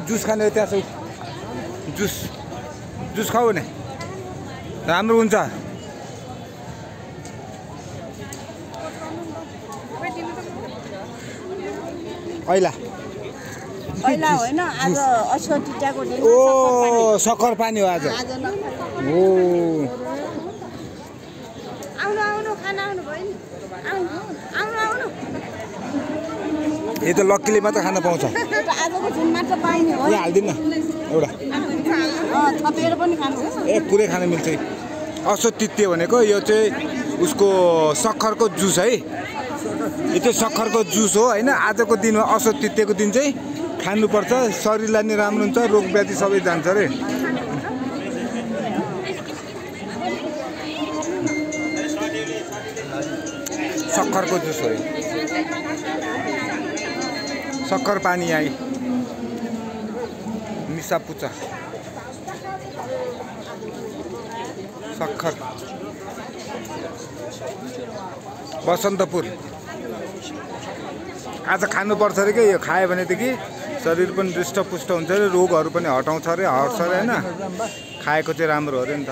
juice खाने त्यहाँ छ जुस जुस खाऊ नि राम्रो हुन्छ ऐला ऐला होइन आज अश्वटीको दिन ओ सक्खर पानी हो आज ओ आउनु आउनु खाना आउनु भयो नि आउनु आउनु आउनु यो त लक्कीले मात्र खान पाउँछ आजको दिन मात्र पाइने हो यहाँ हाल्दिन एउटा थपेर पनि खानु एक पुरै खान मिल्छ असत्य भनेको यो चाहिँ उसको सक्खरको जुस है यो चाहिँ सक्खरको जुस हो हैन आजको दिनमा असत्यको दिन चाहिँ खानुपर्छ शरीरलाई नि राम्रो हुन्छ रोग व्याधि सबै जान्छ रे सक्खरको जुस हो सक्खर पानी आई मिसा पुचा सक्खर बसन्तपुर आज खानुपर्छ अरे के यो खायो भनेदेखि शरीर पनि हृष्टपुष्ट हुन्छ अरे रोगहरू पनि हटाउँछ अरे हट्छ अरे हैन खाएको चाहिँ राम्रो हो अरे नि त